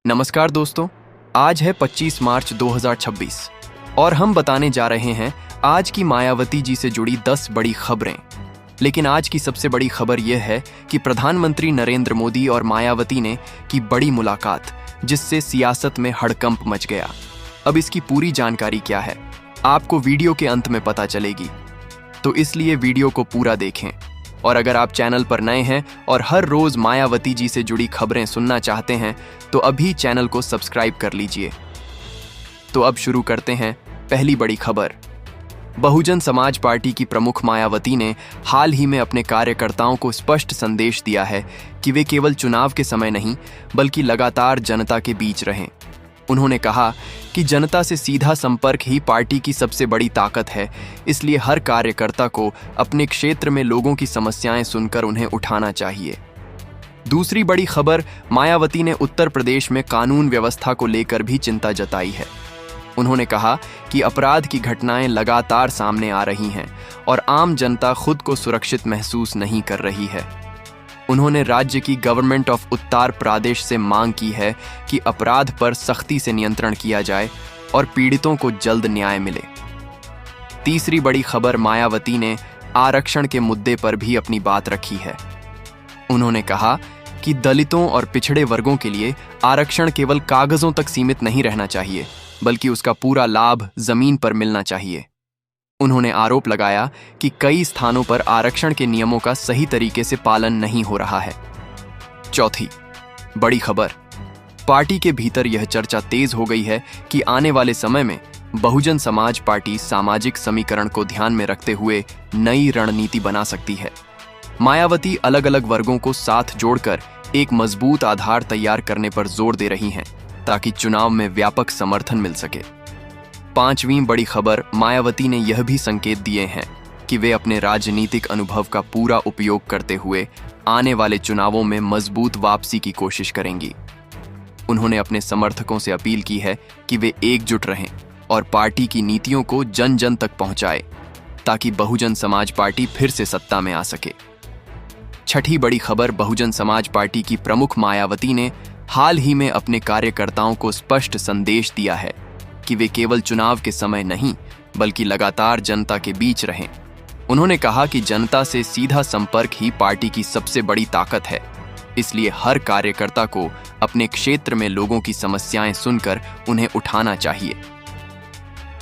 नमस्कार दोस्तों, आज है 25 मार्च 2026 और हम बताने जा रहे हैं आज की मायावती जी से जुड़ी 10 बड़ी खबरें। लेकिन आज की सबसे बड़ी खबर यह है कि प्रधानमंत्री नरेंद्र मोदी और मायावती ने की बड़ी मुलाकात, जिससे सियासत में हड़कंप मच गया। अब इसकी पूरी जानकारी क्या है, आपको वीडियो के अंत में पता चलेगी, तो इसलिए वीडियो को पूरा देखें। और अगर आप चैनल पर नए हैं और हर रोज मायावती जी से जुड़ी खबरें सुनना चाहते हैं तो अभी चैनल को सब्सक्राइब कर लीजिए। तो अब शुरू करते हैं पहली बड़ी खबर। बहुजन समाज पार्टी की प्रमुख मायावती ने हाल ही में अपने कार्यकर्ताओं को स्पष्ट संदेश दिया है कि वे केवल चुनाव के समय नहीं बल्कि लगातार जनता के बीच रहें। उन्होंने कहा कि जनता से सीधा संपर्क ही पार्टी की सबसे बड़ी ताकत है, इसलिए हर कार्यकर्ता को अपने क्षेत्र में लोगों की समस्याएं सुनकर उन्हें उठाना चाहिए। दूसरी बड़ी खबर, मायावती ने उत्तर प्रदेश में कानून व्यवस्था को लेकर भी चिंता जताई है। उन्होंने कहा कि अपराध की घटनाएं लगातार सामने आ रही हैं और आम जनता खुद को सुरक्षित महसूस नहीं कर रही है। उन्होंने राज्य की गवर्नमेंट ऑफ उत्तर प्रदेश से मांग की है कि अपराध पर सख्ती से नियंत्रण किया जाए और पीड़ितों को जल्द न्याय मिले। तीसरी बड़ी खबर, मायावती ने आरक्षण के मुद्दे पर भी अपनी बात रखी है। उन्होंने कहा कि दलितों और पिछड़े वर्गों के लिए आरक्षण केवल कागजों तक सीमित नहीं रहना चाहिए, बल्कि उसका पूरा लाभ जमीन पर मिलना चाहिए। उन्होंने आरोप लगाया कि कई स्थानों पर आरक्षण के नियमों का सही तरीके से पालन नहीं हो रहा है। चौथी बड़ी खबर, पार्टी के भीतर यह चर्चा तेज हो गई है कि आने वाले समय में बहुजन समाज पार्टी सामाजिक समीकरण को ध्यान में रखते हुए नई रणनीति बना सकती है। मायावती अलग अलग वर्गों को साथ जोड़कर एक मजबूत आधार तैयार करने पर जोर दे रही हैं, ताकि चुनाव में व्यापक समर्थन मिल सके। पांचवीं बड़ी खबर, मायावती ने यह भी संकेत दिए हैं कि वे अपने राजनीतिक अनुभव का पूरा उपयोग करते हुए आने वाले चुनावों में मजबूत वापसी की कोशिश करेंगी। उन्होंने अपने समर्थकों से अपील की है कि वे एकजुट रहें और पार्टी की नीतियों को जन जन तक पहुंचाए, ताकि बहुजन समाज पार्टी फिर से सत्ता में आ सके। छठी बड़ी खबर, बहुजन समाज पार्टी की प्रमुख मायावती ने हाल ही में अपने कार्यकर्ताओं को स्पष्ट संदेश दिया है कि वे केवल चुनाव के समय नहीं बल्कि लगातार जनता के बीच रहें। उन्होंने कहा कि जनता से सीधा संपर्क ही पार्टी की सबसे बड़ी ताकत है, इसलिए हर कार्यकर्ता को अपने क्षेत्र में लोगों की समस्याएं सुनकर उन्हें उठाना चाहिए।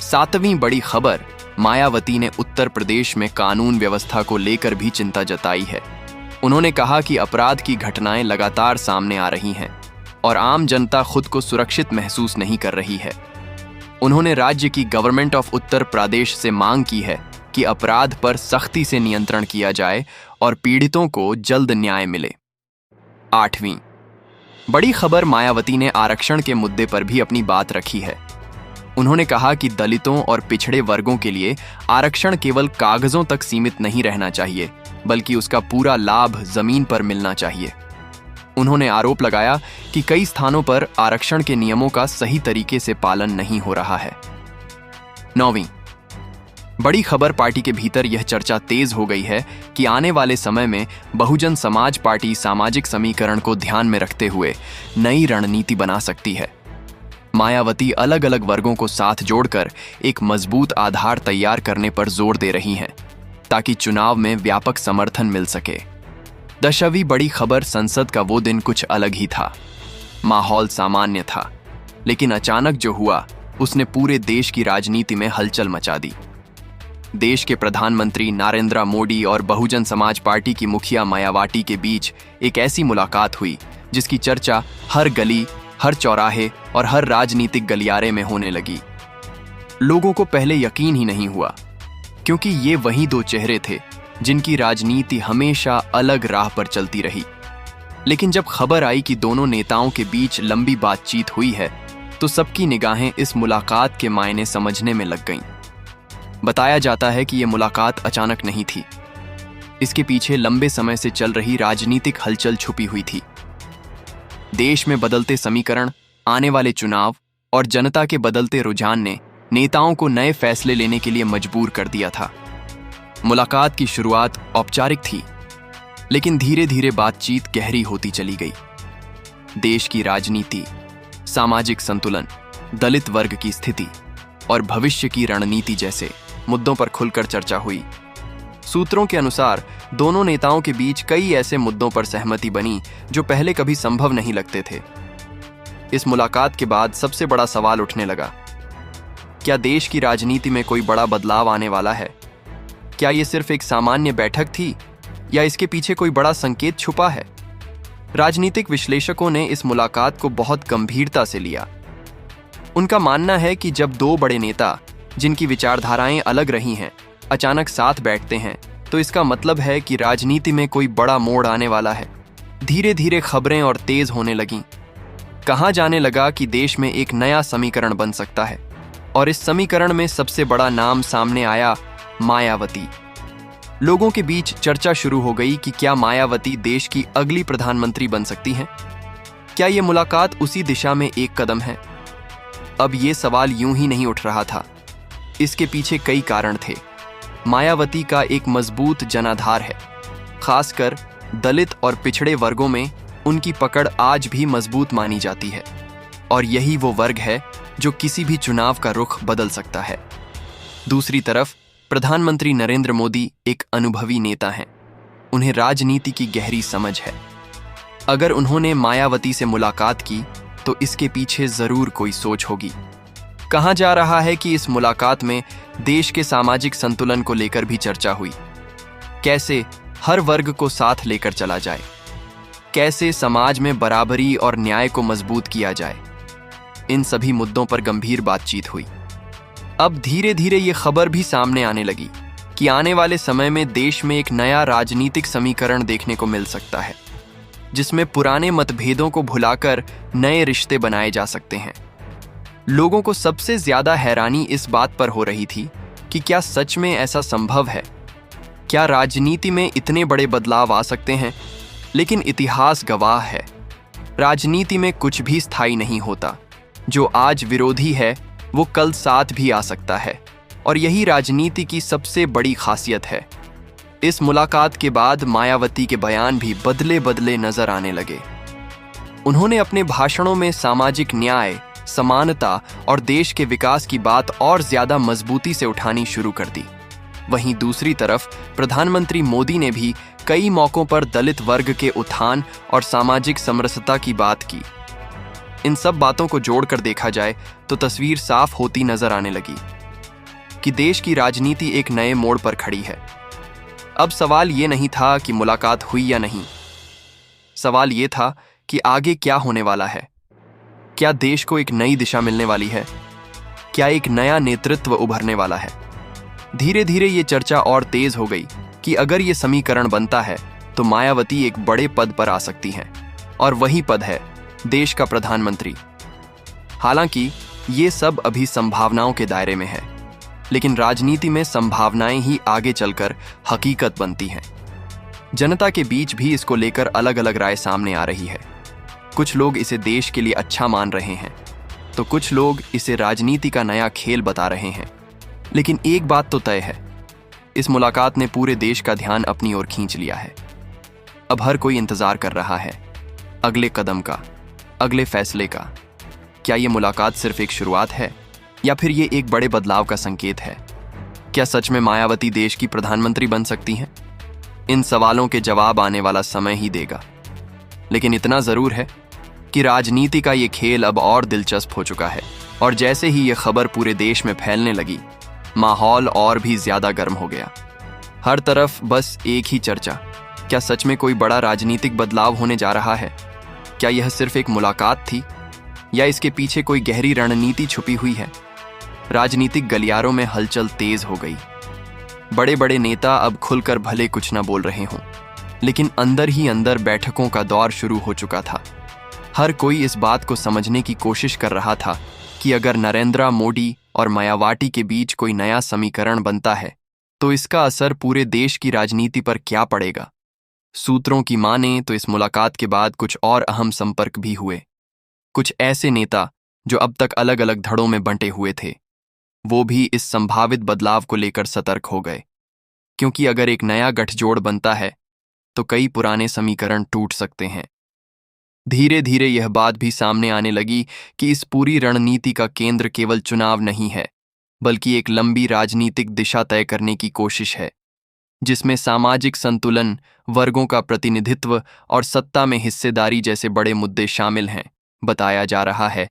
सातवीं बड़ी खबर, मायावती ने उत्तर प्रदेश में कानून व्यवस्था को लेकर भी चिंता जताई है। उन्होंने कहा कि अपराध की घटनाएं लगातार सामने आ रही हैं और आम जनता खुद को सुरक्षित महसूस नहीं कर रही है। उन्होंने राज्य की गवर्नमेंट ऑफ उत्तर प्रदेश से मांग की है कि अपराध पर सख्ती से नियंत्रण किया जाए और पीड़ितों को जल्द न्याय मिले। आठवीं बड़ी खबर, मायावती ने आरक्षण के मुद्दे पर भी अपनी बात रखी है। उन्होंने कहा कि दलितों और पिछड़े वर्गों के लिए आरक्षण केवल कागजों तक सीमित नहीं रहना चाहिए, बल्कि उसका पूरा लाभ जमीन पर मिलना चाहिए। उन्होंने आरोप लगाया कि कई स्थानों पर आरक्षण के नियमों का सही तरीके से पालन नहीं हो रहा है। नौवीं बड़ी खबर, पार्टी के भीतर यह चर्चा तेज हो गई है कि आने वाले समय में बहुजन समाज पार्टी सामाजिक समीकरण को ध्यान में रखते हुए नई रणनीति बना सकती है। मायावती अलग अलग वर्गों को साथ जोड़कर एक मजबूत आधार तैयार करने पर जोर दे रही हैं, ताकि चुनाव में व्यापक समर्थन मिल सके। 10वीं बड़ी खबर, संसद का वो दिन कुछ अलग ही था। माहौल सामान्य था, लेकिन अचानक जो हुआ उसने पूरे देश की राजनीति में हलचल मचा दी। देश के प्रधानमंत्री नरेंद्र मोदी और बहुजन समाज पार्टी की मुखिया मायावती के बीच एक ऐसी मुलाकात हुई जिसकी चर्चा हर गली, हर चौराहे और हर राजनीतिक गलियारे में होने लगी। लोगों को पहले यकीन ही नहीं हुआ, क्योंकि ये वही दो चेहरे थे जिनकी राजनीति हमेशा अलग राह पर चलती रही। लेकिन जब खबर आई कि दोनों नेताओं के बीच लंबी बातचीत हुई है, तो सबकी निगाहें इस मुलाकात के मायने समझने में लग गईं। बताया जाता है कि यह मुलाकात अचानक नहीं थी। इसके पीछे लंबे समय से चल रही राजनीतिक हलचल छुपी हुई थी। देश में बदलते समीकरण, आने वाले चुनाव और जनता के बदलते रुझान ने नेताओं को नए फैसले लेने के लिए मजबूर कर दिया था। मुलाकात की शुरुआत औपचारिक थी, लेकिन धीरे धीरे बातचीत गहरी होती चली गई। देश की राजनीति, सामाजिक संतुलन, दलित वर्ग की स्थिति और भविष्य की रणनीति जैसे मुद्दों पर खुलकर चर्चा हुई। सूत्रों के अनुसार दोनों नेताओं के बीच कई ऐसे मुद्दों पर सहमति बनी जो पहले कभी संभव नहीं लगते थे। इस मुलाकात के बाद सबसे बड़ा सवाल उठने लगा, क्या देश की राजनीति में कोई बड़ा बदलाव आने वाला है? क्या ये सिर्फ एक सामान्य बैठक थी या इसके पीछे कोई बड़ा संकेत छुपा है? राजनीतिक विश्लेषकों ने इस मुलाकात को बहुत गंभीरता से लिया। उनका मानना है कि जब दो बड़े नेता जिनकी विचारधाराएं अलग रही हैं अचानक साथ बैठते हैं तो इसका मतलब है कि राजनीति में कोई बड़ा मोड़ आने वाला है। धीरे धीरे खबरें और तेज होने लगीं। कहा जाने लगा कि देश में एक नया समीकरण बन सकता है और इस समीकरण में सबसे बड़ा नाम सामने आया, मायावती। लोगों के बीच चर्चा शुरू हो गई कि क्या मायावती देश की अगली प्रधानमंत्री बन सकती हैं? क्या यह मुलाकात उसी दिशा में एक कदम है? अब यह सवाल यूं ही नहीं उठ रहा था। इसके पीछे कई कारण थे। मायावती का एक मजबूत जनाधार है, खासकर दलित और पिछड़े वर्गों में उनकी पकड़ आज भी मजबूत मानी जाती है और यही वो वर्ग है जो किसी भी चुनाव का रुख बदल सकता है। दूसरी तरफ प्रधानमंत्री नरेंद्र मोदी एक अनुभवी नेता हैं। उन्हें राजनीति की गहरी समझ है। अगर उन्होंने मायावती से मुलाकात की तो इसके पीछे जरूर कोई सोच होगी। कहा जा रहा है कि इस मुलाकात में देश के सामाजिक संतुलन को लेकर भी चर्चा हुई। कैसे हर वर्ग को साथ लेकर चला जाए, कैसे समाज में बराबरी और न्याय को मजबूत किया जाए, इन सभी मुद्दों पर गंभीर बातचीत हुई। अब धीरे धीरे ये खबर भी सामने आने लगी कि आने वाले समय में देश में एक नया राजनीतिक समीकरण देखने को मिल सकता है, जिसमें पुराने मतभेदों को भुलाकर नए रिश्ते बनाए जा सकते हैं। लोगों को सबसे ज्यादा हैरानी इस बात पर हो रही थी कि क्या सच में ऐसा संभव है? क्या राजनीति में इतने बड़े बदलाव आ सकते हैं? लेकिन इतिहास गवाह है, राजनीति में कुछ भी स्थायी नहीं होता। जो आज विरोधी है वो कल साथ भी आ सकता है और यही राजनीति की सबसे बड़ी खासियत है। इस मुलाकात के बाद मायावती के बयान भी बदले बदले नजर आने लगे। उन्होंने अपने भाषणों में सामाजिक न्याय, समानता और देश के विकास की बात और ज्यादा मजबूती से उठानी शुरू कर दी। वहीं दूसरी तरफ प्रधानमंत्री मोदी ने भी कई मौकों पर दलित वर्ग के उत्थान और सामाजिक समरसता की बात की। इन सब बातों को जोड़कर देखा जाए तो तस्वीर साफ होती नजर आने लगी कि देश की राजनीति एक नए मोड़ पर खड़ी है। अब सवाल ये नहीं था कि मुलाकात हुई या नहीं, सवाल ये था कि आगे क्या होने वाला है। क्या देश को एक नई दिशा मिलने वाली है? क्या एक नया नेतृत्व उभरने वाला है? धीरे धीरे ये चर्चा और तेज हो गई कि अगर ये समीकरण बनता है तो मायावती एक बड़े पद पर आ सकती हैं और वही पद है देश का प्रधानमंत्री। हालांकि ये सब अभी संभावनाओं के दायरे में है, लेकिन राजनीति में संभावनाएं ही आगे चलकर हकीकत बनती हैं। जनता के बीच भी इसको लेकर अलग अलग राय सामने आ रही है। कुछ लोग इसे देश के लिए अच्छा मान रहे हैं तो कुछ लोग इसे राजनीति का नया खेल बता रहे हैं। लेकिन एक बात तो तय है, इस मुलाकात ने पूरे देश का ध्यान अपनी ओर खींच लिया है। अब हर कोई इंतजार कर रहा है अगले कदम का, अगले फैसले का। क्या ये मुलाकात सिर्फ एक शुरुआत है या फिर ये एक बड़े बदलाव का संकेत है? क्या सच में मायावती देश की प्रधानमंत्री बन सकती हैं? इन सवालों के जवाब आने वाला समय ही देगा। लेकिन इतना जरूर है कि राजनीति का ये खेल अब और दिलचस्प हो चुका है और जैसे ही ये खबर पूरे देश में फैलने लगी, माहौल और भी ज्यादा गर्म हो गया। हर तरफ बस एक ही चर्चा, क्या सच में कोई बड़ा राजनीतिक बदलाव होने जा रहा है? क्या यह सिर्फ एक मुलाकात थी या इसके पीछे कोई गहरी रणनीति छुपी हुई है? राजनीतिक गलियारों में हलचल तेज हो गई। बड़े बड़े नेता अब खुलकर भले कुछ न बोल रहे हों, लेकिन अंदर ही अंदर बैठकों का दौर शुरू हो चुका था। हर कोई इस बात को समझने की कोशिश कर रहा था कि अगर नरेंद्र मोदी और मायावती के बीच कोई नया समीकरण बनता है तो इसका असर पूरे देश की राजनीति पर क्या पड़ेगा। सूत्रों की माने तो इस मुलाकात के बाद कुछ और अहम संपर्क भी हुए। कुछ ऐसे नेता जो अब तक अलग अलग धड़ों में बंटे हुए थे, वो भी इस संभावित बदलाव को लेकर सतर्क हो गए, क्योंकि अगर एक नया गठजोड़ बनता है तो कई पुराने समीकरण टूट सकते हैं। धीरे धीरे यह बात भी सामने आने लगी कि इस पूरी रणनीति का केंद्र केवल चुनाव नहीं है, बल्कि एक लंबी राजनीतिक दिशा तय करने की कोशिश है, जिसमें सामाजिक संतुलन, वर्गों का प्रतिनिधित्व और सत्ता में हिस्सेदारी जैसे बड़े मुद्दे शामिल हैं। बताया जा रहा है